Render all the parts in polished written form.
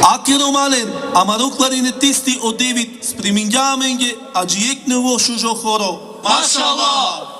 Ati Romanen, amarukların tisti o David, sprimingamengi, acıyek nevo şujo horo. Maşallah!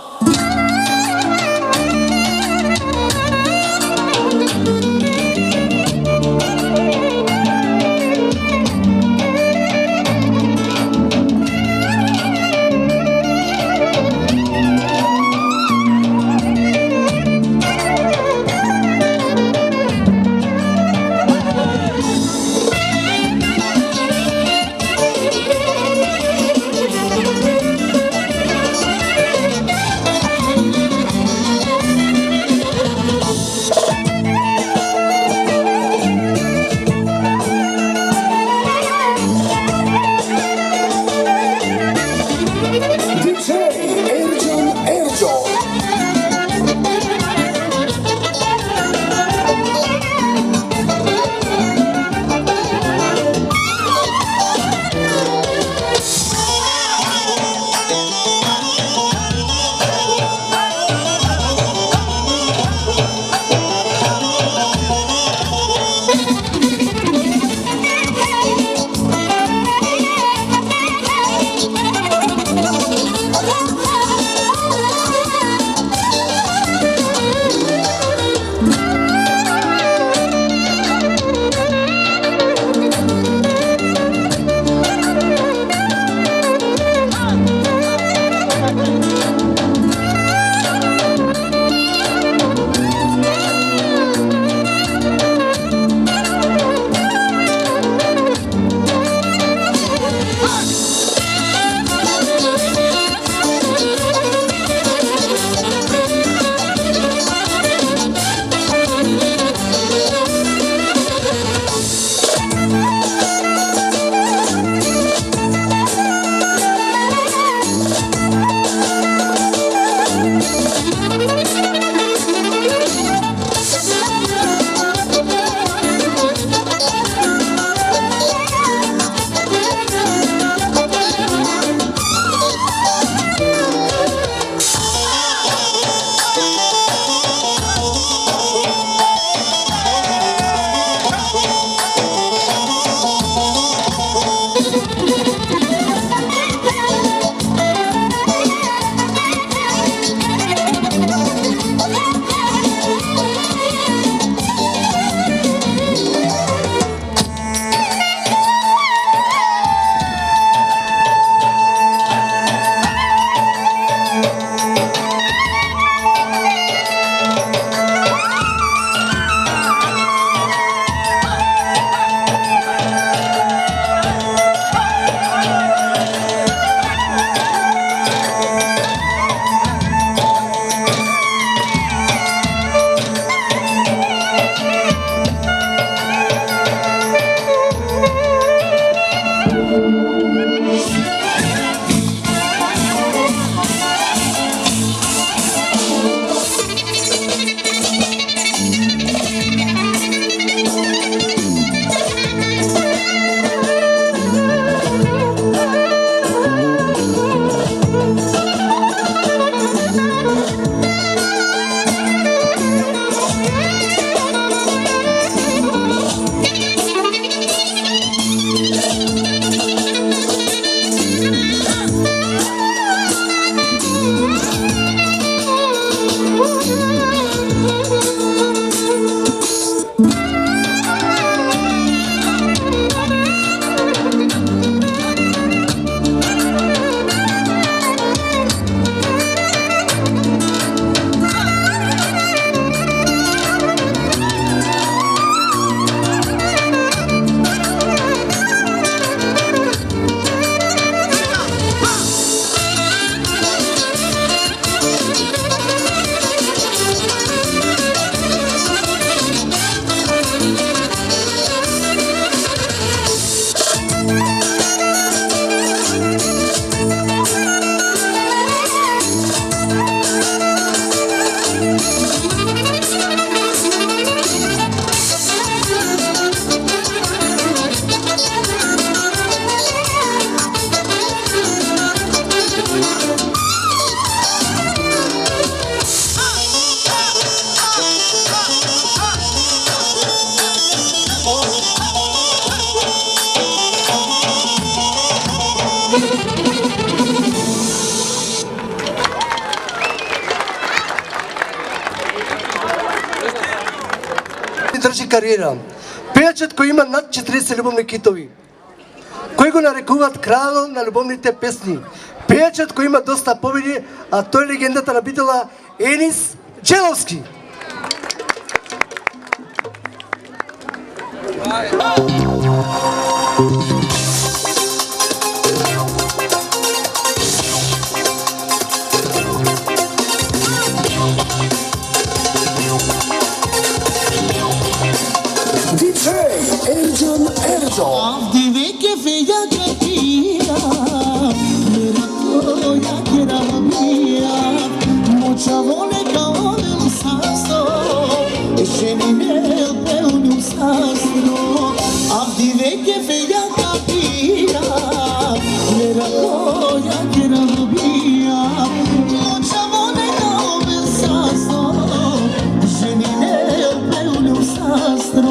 држи кариера. Пејачот кој има над 40 љубовни хитови, кој го нарекуваат кралот на љубовните песни. Пејачот кој има доста победи, а тој е легендата на битола Енис Джеловски. Avdi veke feya katia, mera koya kera mia, mocha vole kaolem sasto, eshenine peunum sasto. Avdi veke feya katia, mera koya kera mia, mocha vole kaolem sasto, eshenine peunum sasto.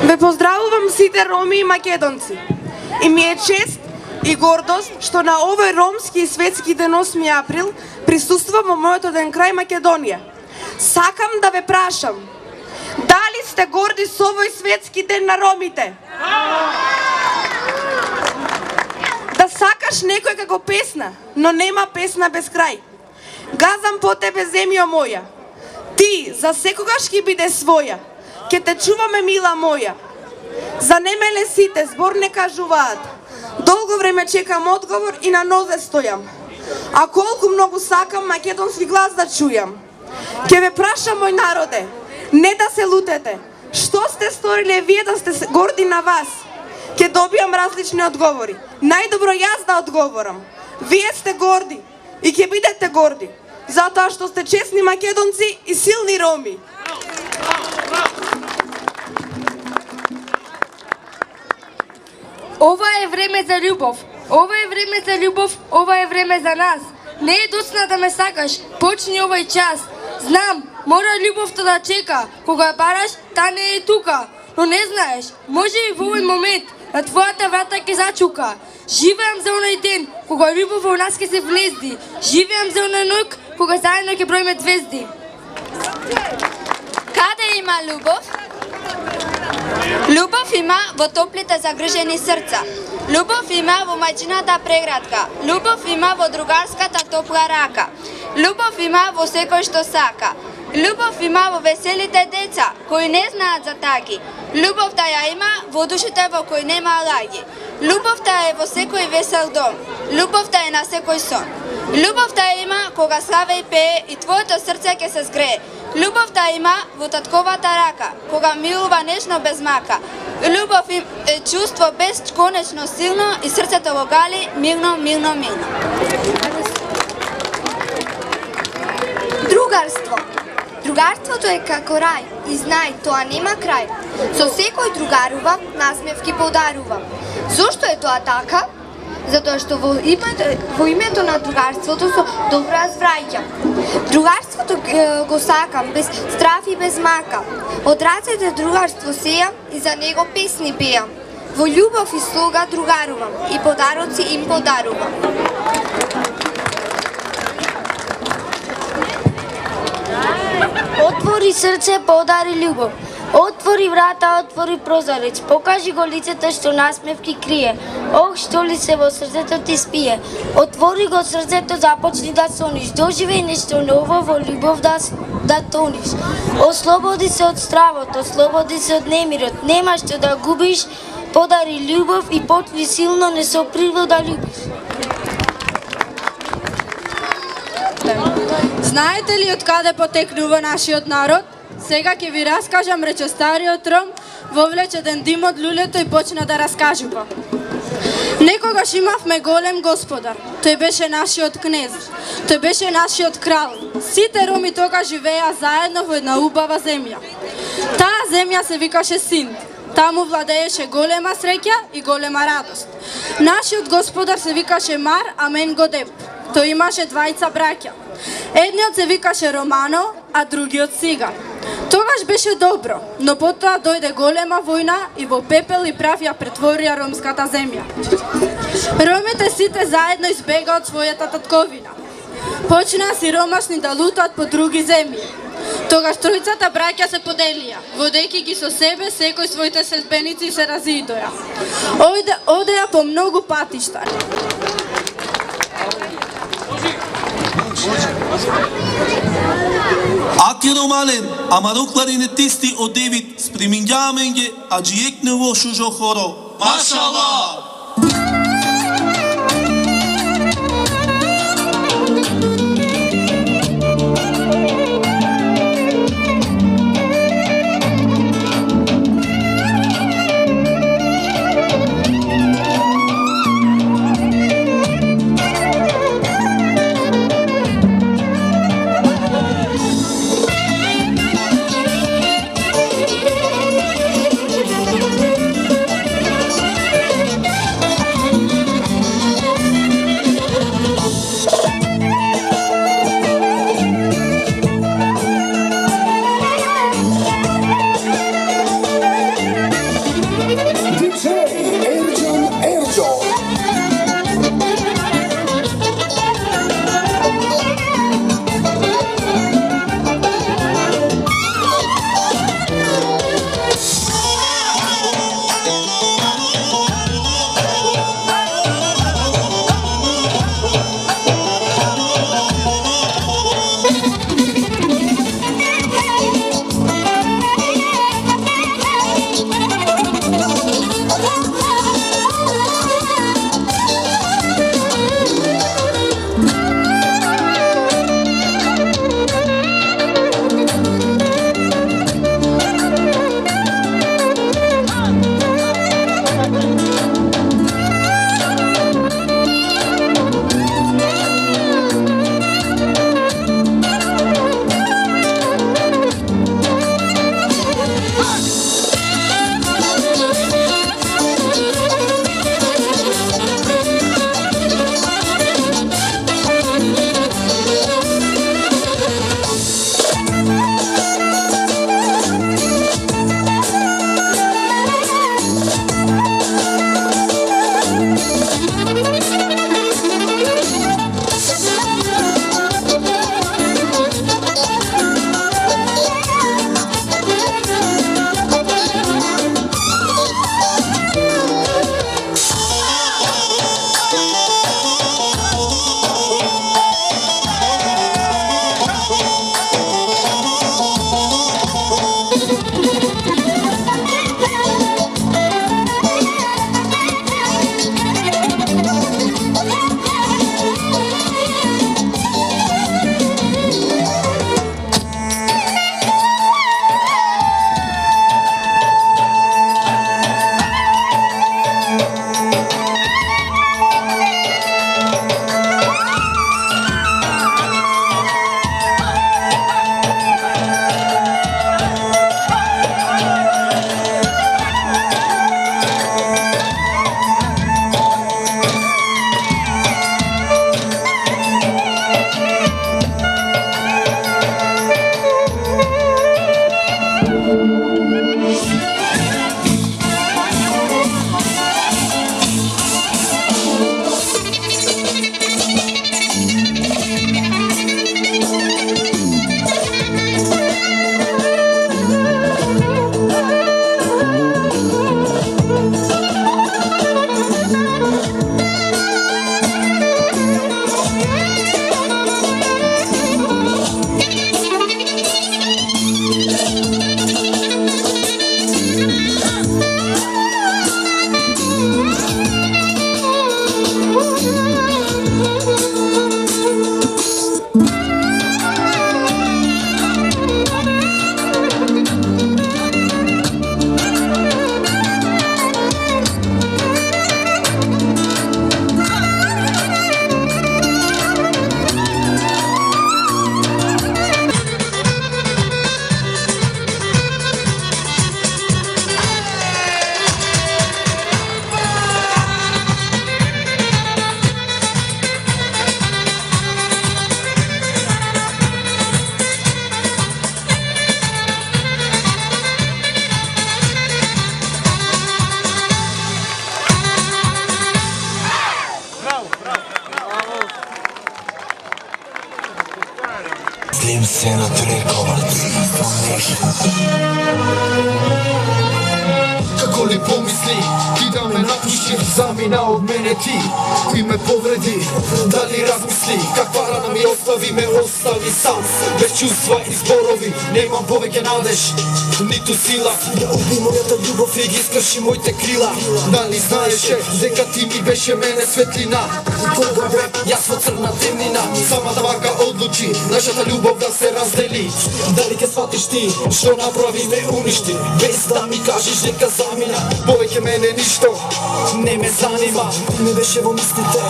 Ве поздравувам сите роми и македонци. И ми е чест и гордост што на овој ромски и светски ден 8 април присуствувам во мојот ден крај Македонија. Сакам да ве прашам, дали сте горди со овој светски ден на ромите? Да сакаш некој како песна, но нема песна без крај. Газам по тебе, земјо моја, ти за секогаш ќе биде своја, ке те чуваме, мила моја. За немеле сите збор не кажуваат, долго време чекам одговор и на нозе стојам. А колку многу сакам македонски глас да чујам. Ке ве прашам, мој народе, не да се лутете, што сте сториле вие да сте горди на вас? Ке добијам различни одговори. Најдобро јас да одговорам. Вие сте горди и ќе бидете горди, затоа што сте честни македонци и силни роми. Ова е време за љубов. Ова е време за љубов, ова е време за нас. Не е доцна да ме сакаш, почни овој час. Знам, мора љубовта да чека. Кога ја бараш, та не е тука. Но не знаеш, може и во овој момент на твојата врата ќе зачука. Живеам за оној ден, кога љубов во нас ќе се влезди. Живеам за оној ноќ, кога заедно ќе броиме звезди. Каде има љубов? Љубов има во топлите загрижени срца. Љубов има во мајчината преградка. Љубов има во другарската топла рака. Љубов има во секој што сака. Љубов има во веселите деца, кои не знаат за таки. Љубовта ја има во душите во кои нема лаги. Љубовта е во секој весел дом. Љубовта е на секој сон. Љубовта има кога славе и пее и твоето срце ќе се згрее. Љубовта има во татковата рака, кога милува нежно без мака. Љубов е чувство бесконечно силно и срцето го гали милно, милно, милно. Другарство. Другарството е како рај и знај, тоа нема крај. Со секој другарува, насмевки подарува. Зошто е тоа така? Затоа што во името на другарството со добро јас враќам. Другарството го сакам, без страф и без мака. Од рацете другарство сејам и за него песни пеам. Во љубов и слога другарувам и подароци им подарувам. Отвори срце, подари љубов. Отвори врата, отвори прозорец, покажи го лицето што насмевки крие. Ох, што ли се во срцето ти спие. Отвори го срцето, започни да сониш. Доживеј нешто ново, во љубов да тониш. Ослободи се од стравот, ослободи се од немирот. Нема што да губиш, подари љубов и почни силно несопривно да љубиш. Знаете ли од каде потекнува нашиот народ? Сега ќе ви раскажам, рече стариот Ром, вовлече еден дим од луѓето и почна да раскажува. Некогаш имавме голем господар. Тој беше нашиот кнез. Тој беше нашиот крал. Сите роми тогаш живееа заедно во една убава земја. Таа земја се викаше Синд. Таму владееше голема среќа и голема радост. Нашиот господар се викаше Мар Амен Годеб. Тој имаше двајца браќа. Едниот се викаше Романо, а другиот Сига. Тогаш беше добро, но потоа дојде голема војна и во пепел и прав ја претворија ромската земја. Ромите сите заедно избега од својата татковина. Почнаа сиромашни да лутаат по други земји. Тогаш тројцата браќа се поделија, водејќи ги со себе секој своите следбеници и се разидоја. Одеа по многу патишта. Аки ромален, амарукларин е тести од Девид, спремингјаменге, аджиекнево шужо хоро. Машала! се надрековат. Како ли помисли, ти да ме напуши, замина од мене ти, кој ме повреди, дали размисли, каква рана ми остави сам, без чувства и зборови, немам повеќе надеж, ниту сила, ја уби мојата љубов и ги скрши моите крила, дали знаеше дека ти ми беше мене светлина, кога бе јас во црна темнина, самата вака одлучи, нашата љубов да се раздели, дали ке сватиш ти, што направи ме уништи, без да ми кажеш дека замина, повеќе мене ништо не ме занима, не беше во мислите,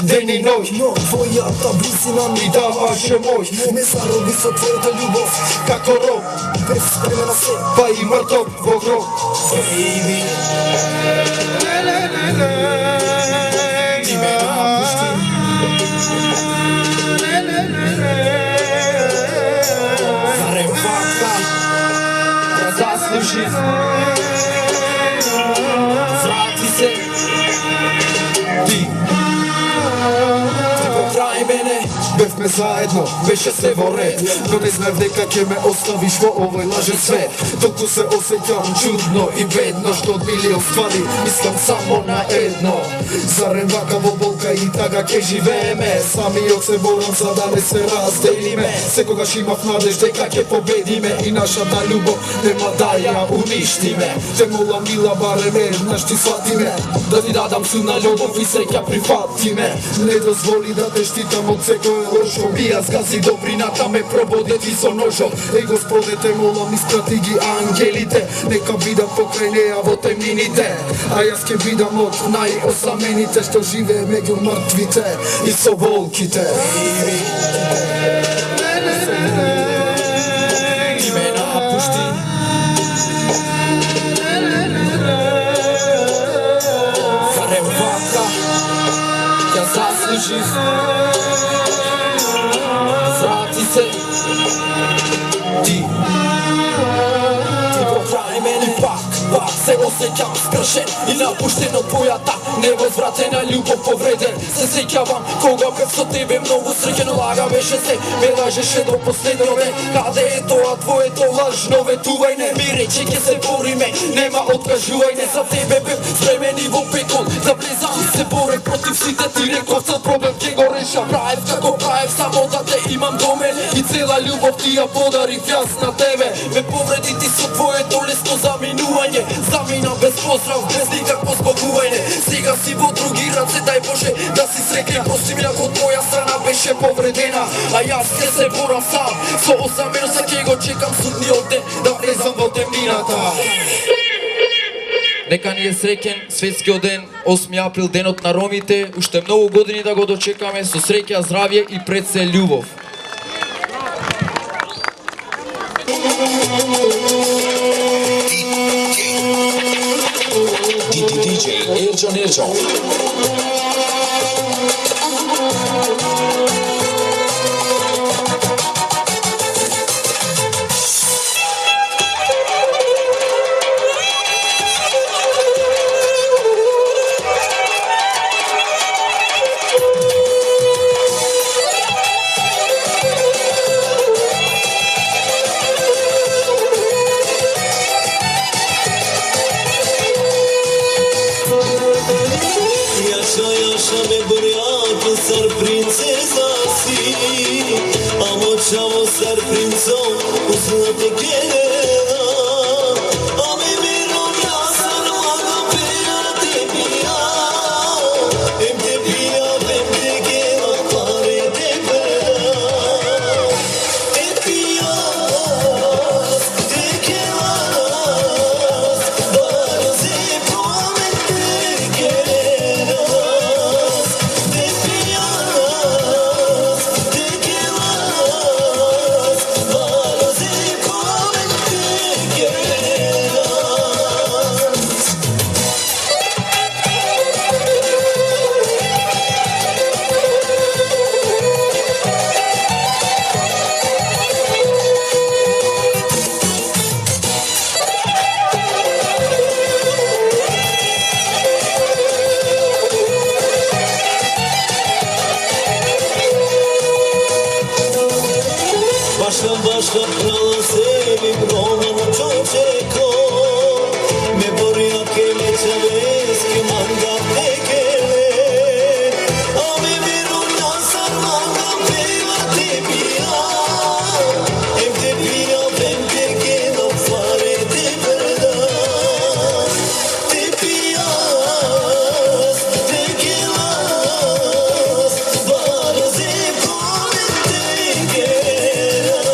ден и ноќ, но твојата близина ми даваше мој, ме зароби со твојата љубов, како роб, без премена се, па и мртов во гроб. Baby, ти ме напушти, зарем вака, ја заслужи, врати се, ти покрај мене, бевме заедно, беше се во ред, но не знаев дека ќе ме оставиш во овој лажен свет. Толку се осеќам чудно и бедно, што од милион ствари мислам само на едно. Зарем вака во болка и тага ќе живееме, самиот се борам за да не се разделиме. Секогаш имав надеж дека ќе победиме и нашата љубов нема да ја уништиме. Те молам мила барем еднаш ти сватиме, да ти дадам силна љубов и среќа прифатиме. Не дозволи да те штитам од секој лошо, бија згази добрината, ме прободе ти со ножот. Еј Господе, те молам, испрати ги ангелите, нека бидам покрај неа во темнините, а јас ќе бидам од најосамените што живее меѓу мртвите и со волките. Ти ме напушти, зарем вака, ја заслужив, врати се, ти покрај мене пак се осеќам скршен и напуштен од твојата невозвратена љубов повреден. Се сеќавам кога бев со тебе многу среќен, лага беше се, ме лажеше до последниот ден. Каде е тоа твоето лажно ветување? Ми рече ќе се бориме, нема откажување. За тебе бев спремен и во пекол, за влезам се борев против сите, ти реков цел проблем ќе го решам. Праев како праев, само да те имам до мене и цела љубов ти ја подарив јас на тебе. Ме повреди ти со твоето лесно заминување, замина без поздрав, без никакво збогување. Сега си во други раце, дај Боже да си среќен. Прости ми ако твоја страна беше повредена, а јас ќе се борам сам со осаменост, ќе го чекам судниот ден да влезам во темнината. Нека ни е среќен светскиот ден, 8 април, денот на ромите. Уште многу години да го дочекаме со среќа, здравје и пред се љубов. DJ Ercan. Ciao sar princo, uznate kjera, a mi mirom ja sam aga pera te pija, em te pija, em te kjera, pare te pera, e pija, te kjera, bar se pomen te kjera, te pija, te kjera. Башка прала себе Роман Чочеко Me boria che le chaves che manda te che A me viruna sarmanga pela te pia Em te pia vente che non fare de verdad Te pias, te quedas Varas e ponente quedas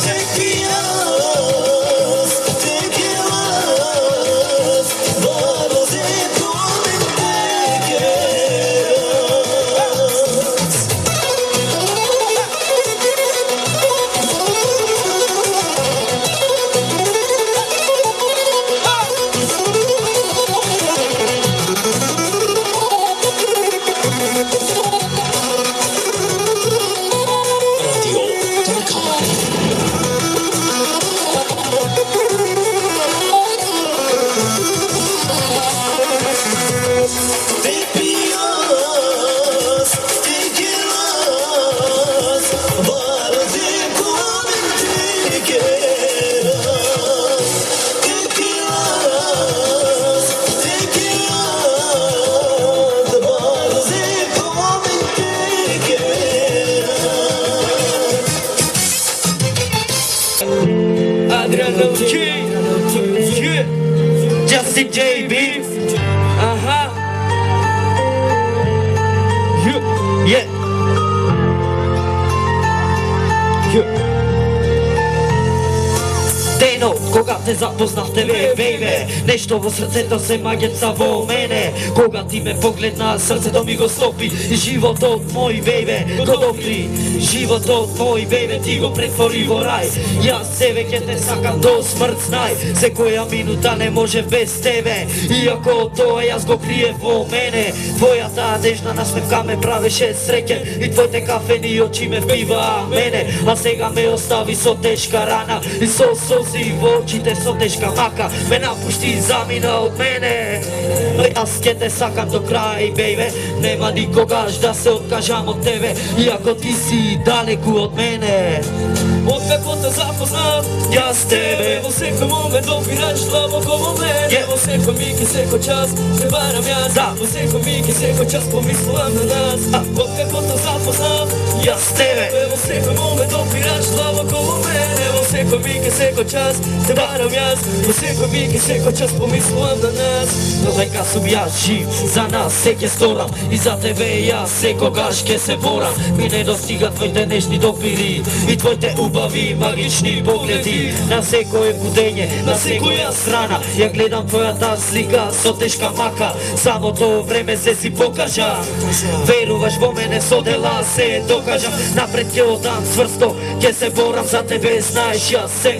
Te pias, te quedas Varas e ponente Radio Tarkan. Te pias, te quedas Varas e ponente quedas Te pias, te quedas Varas e ponente quedas Adriano King, yeah. Justin JB, yeah. Дено, кога те запознав тебе, бейбе, нешто во срцето се магеца во мене. Кога ти ме погледна, срцето ми го стопи. Животот мој, бейбе, го допри. Животот мој, бейбе, ти го претвори во рај. Јас тебе ќе те сакам до смрт, знај. Секоја минута не може без тебе. Иако тоа јас го криев во мене. Твојата дежна насмевка ме правеше среќен. И твоите кафени очи ме впиваа мене. А сега ме остави со тешка рана. И со солзи во очите со тешка мака. Ме напушти и замина од мене. Јас ќе те сакам до крај, бейбе. Нема никогаш да се откажам од тебе. Иако ти си далеку од мене. Од како те запознав, јас тебе во секој момент допираш длабоко во мене. Во секој миг и секој час те барам јас. Во секој миг и секој час помислувам на нас. Од како те запознав, јас тебе во секој момент допираш длабоко во мене. Во секој миг и секој час те барам јас. Во секој миг и секој час помислувам на нас. Но дека сум јас жив, за нас се ќе сторам. И за тебе јас секогаш ќе се борам. Ми не достига твоите нежни допири и твоите убави магични погледи. На секое будење, на секоја страна ја гледам твојата слика со тешка мака. Самото време се си покажа. Веруваш во мене, со дела се докажам. Напред ќе одам цврсто, ќе се борам за тебе, знаеш јас се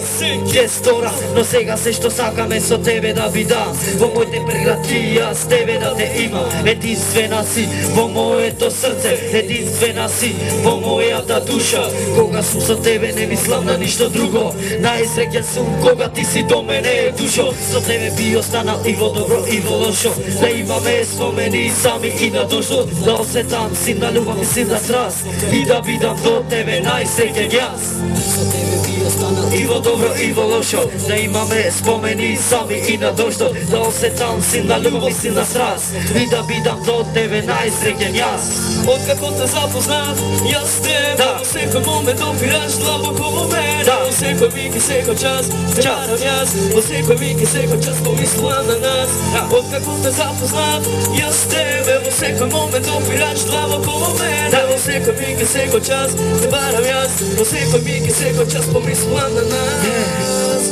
ќе сторам. Но сега се што сакаме со тебе да видам. Во моите преградки јас тебе да те имам. Единствена си во моето срце, единствена си во мојата душа. Кога сум со тебе не мислам на ништо друго. Најсреќен сум кога ти си до мене душо. Со тебе би останал и во добро и во лошо. Да имаме спомени сами и на дошо. Да осетам силна љубов и силна страст. И да бидам до тебе најсреќен јас. Со тебе би останал и во добро и во лошо. Да имаме спомени сами и на дошо. Да осетам силна љубов и силна страст. И да бидам до тебе најсреќен јас. Од како те запознав, јас тебе во секој момент допираш длабоко во мене. Во секој миг и секој час те барам јас. Во секој миг и секој час помислувам на нас. Од како те запознав, јас тебе во секој момент допираш длабоко во мене. Во секој миг и секој час те барам јас. Во секој миг и секој час помислувам на нас.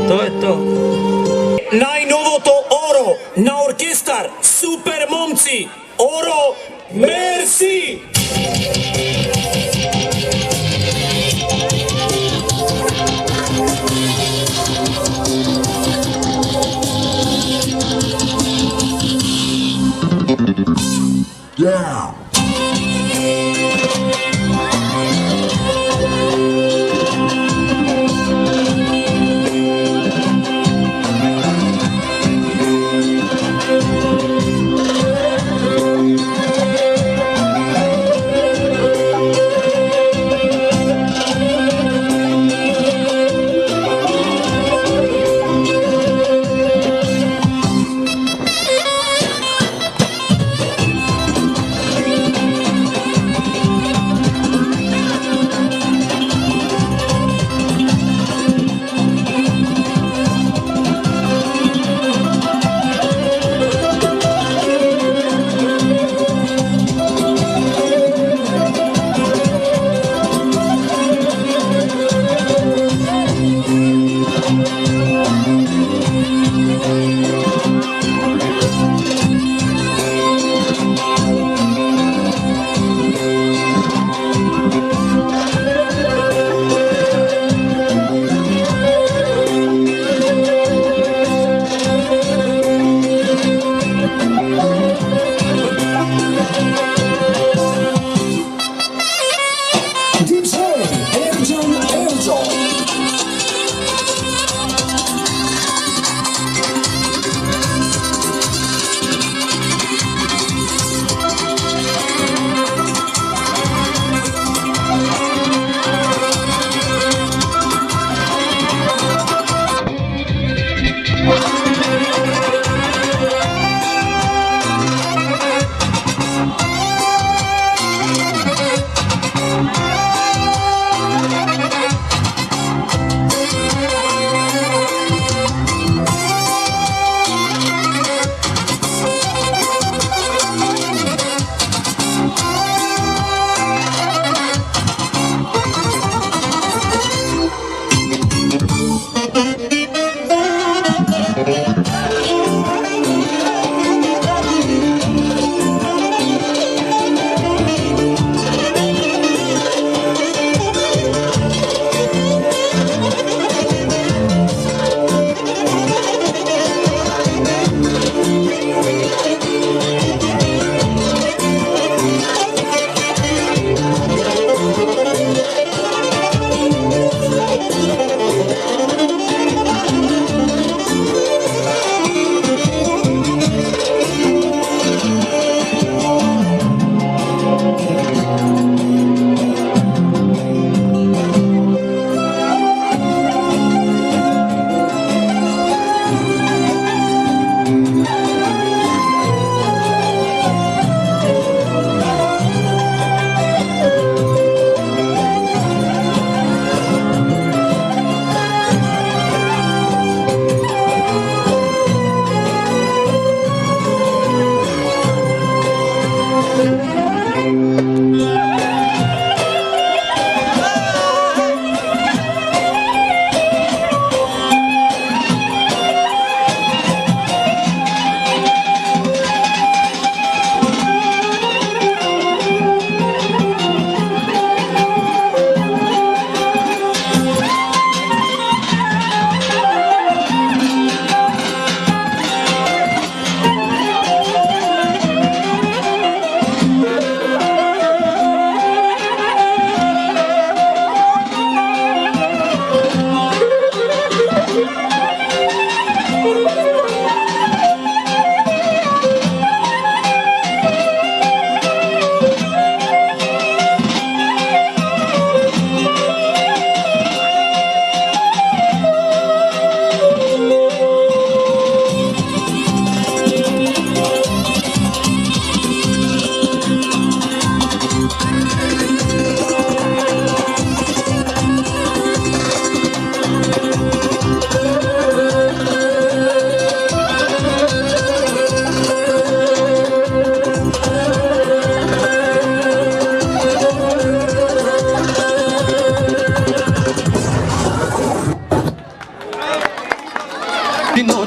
Тоа е тоа. Најновото Оро на оркестар Супер Момци. Оро, мерси! Yeah.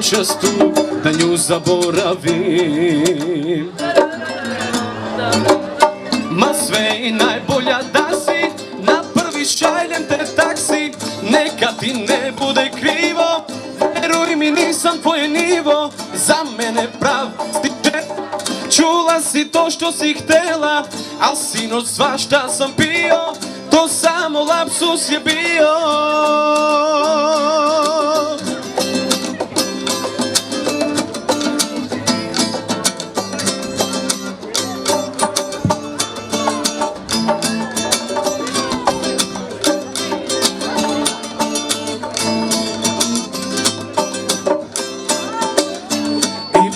noćas tu da nju zaboravim. Ma sve i najbolja da si, na prvi šaljem te taksi, neka ti ne bude krivo, veruj mi nisam tvoje nivo, za mene prav stiže. Čula si to što si htela, al sinoć svašta sam pio, to samo lapsus je bio.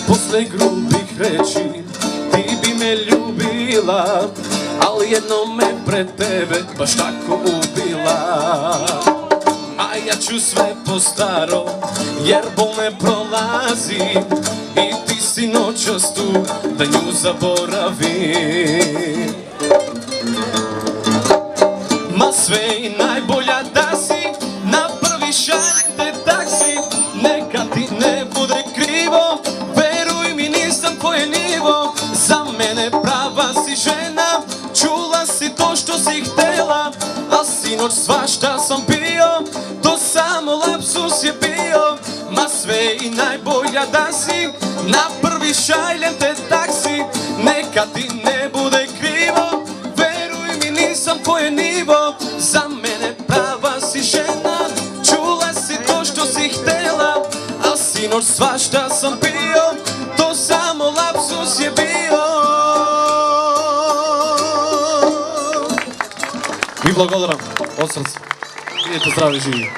Posle grubih reči ti bi me ljubila, ali jedno me pred tebe baš tako ubila. A ja ću sve po staro, jer bol ne prolazi, i ti si noćas tu da nju zaboravim. Ma sve i najbolja da si, na prvi šaljem te taksi, neka ti ne bude krivo, tvoje nivo, za mene prava si žena, čula si to što si htela, a sinoć svašta sam pio, to samo lapsus je bio. Ma sve i najbolja da si, na prvi šaljem te taksi, neka ti ne bude krivo, veruj mi nisam tvoje nivo, za mene prava si žena, čula si to što si htela, a sinoć svašta sam pio, to samo lapsus je bio. Vi благодарам од срце. Бидете здрави и живи.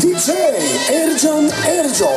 DJ Ercan Erco.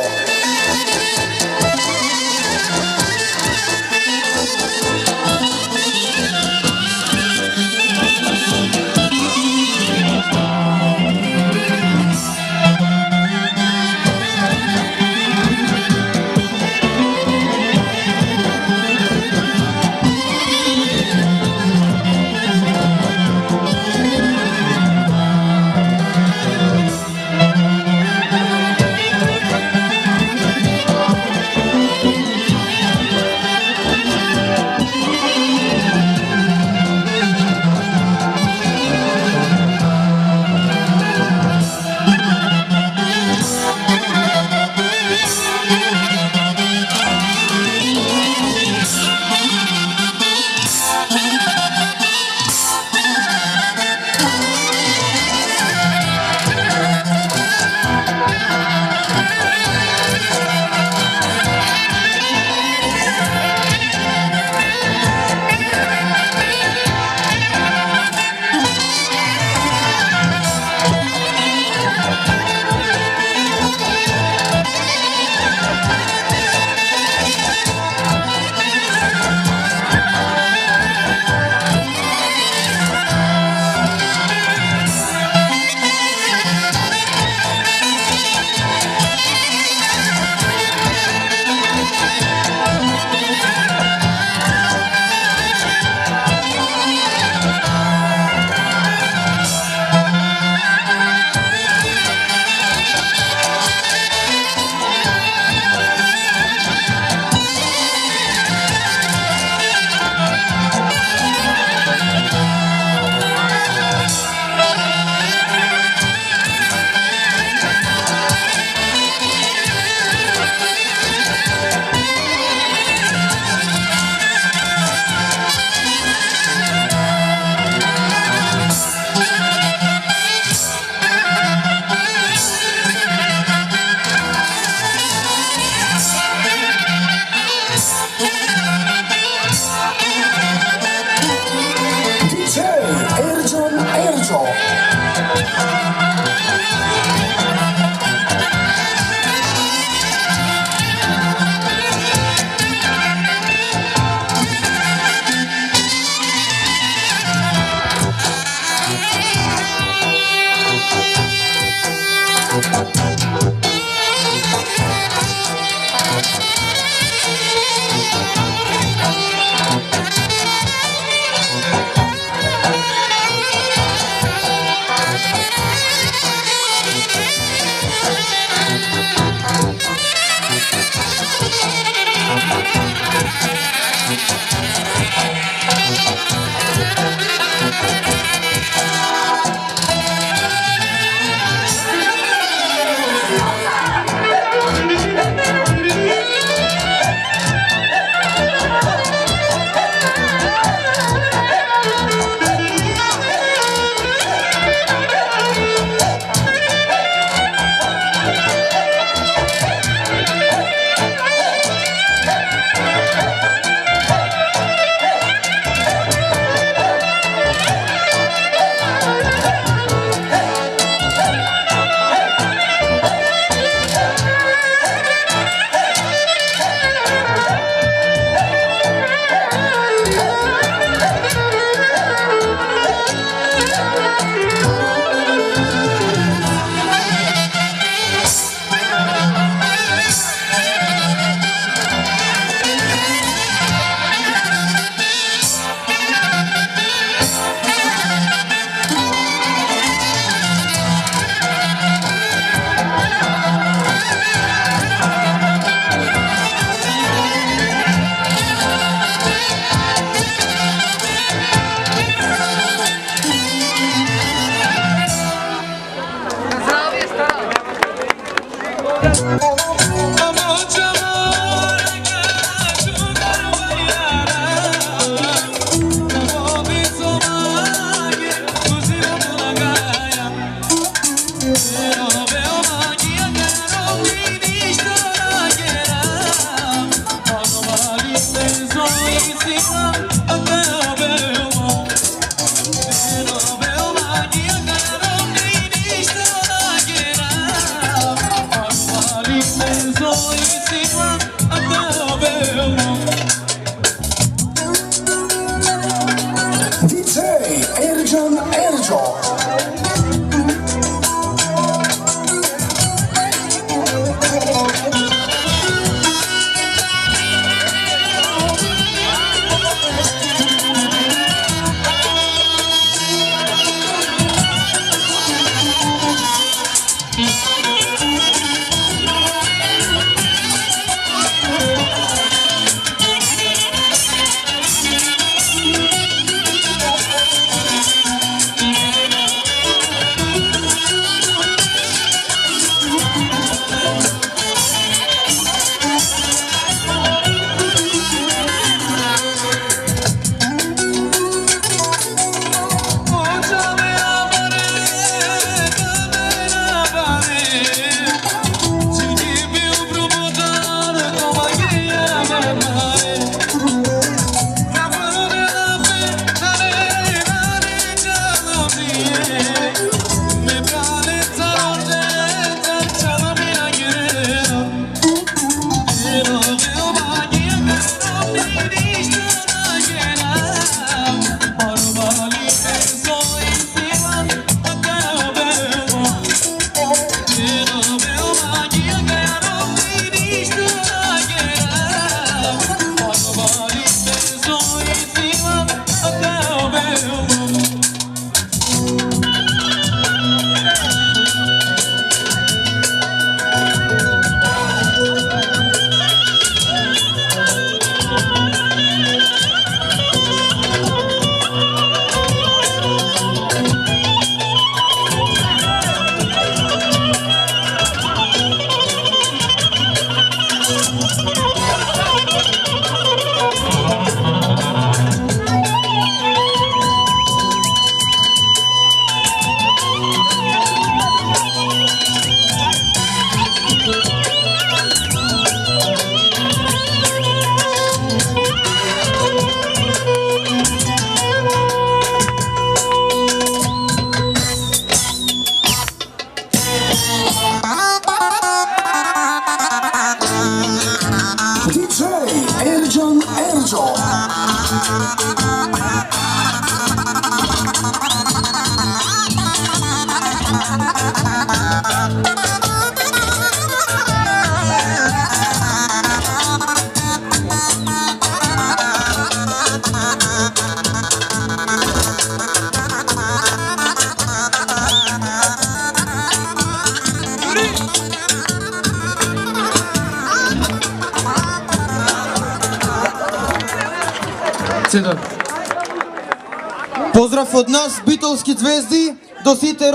Поздрав од нас, битолски звезди, до сите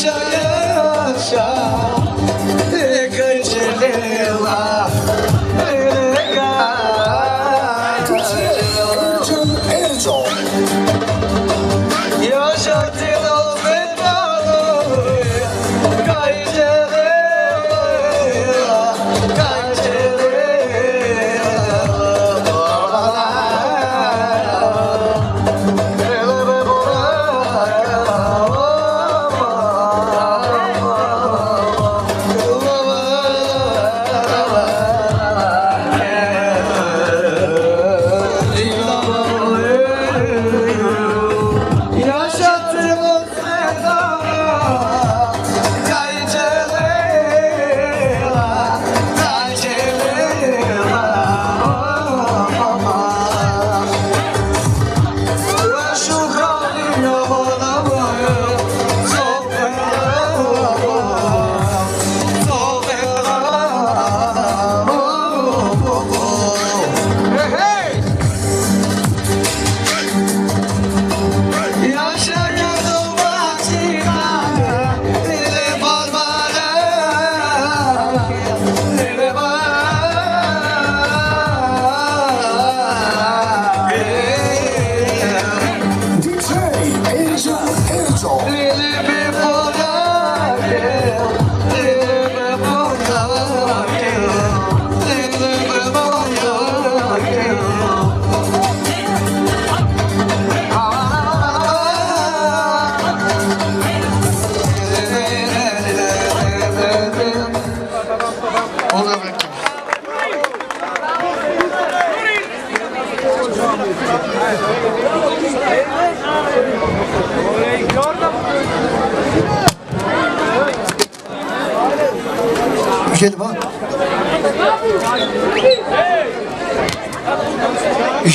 Јаша, Јаша, некај желела,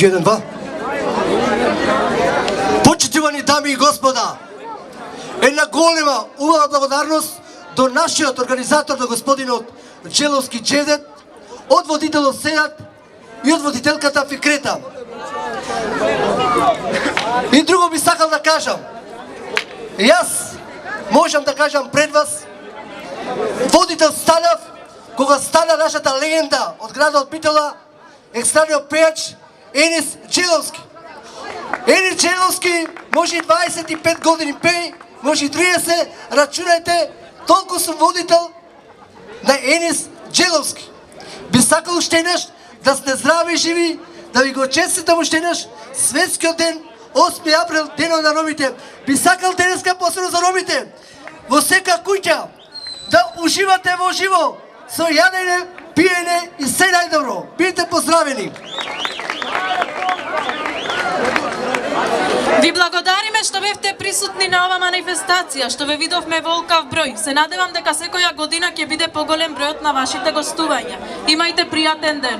Jedan, два. Почитувани дами и господа, една голема убава благодарност до нашиот организатор, до господинот Джеловски Джевдет, од водителот Сејат и од водителката Фикрета. И друго би сакал да кажам. Јас можам да кажам пред вас, водител станав кога стана нашата легенда од градот Битола, екстрадниот пејач Енис Джеловски. Енис Джеловски може и 25 години пеј, може и 30, рачунајте, толку сум водител на Енис Джеловски. Би сакал уште еднаш да сте здрави и живи, да ви го честитам уште еднаш светскиот ден, 8 април, денот на ромите. Би сакал денеска посебно за ромите, во сека куќа, да уживате во живо, со јадење, пиење и се најдобро. Бидете поздравени! Ви благодариме што бевте присутни на ова манифестација, што ве видовме во олкав број. Се надевам дека секоја година ќе биде поголем бројот на вашите гостувања. Имајте пријатен ден.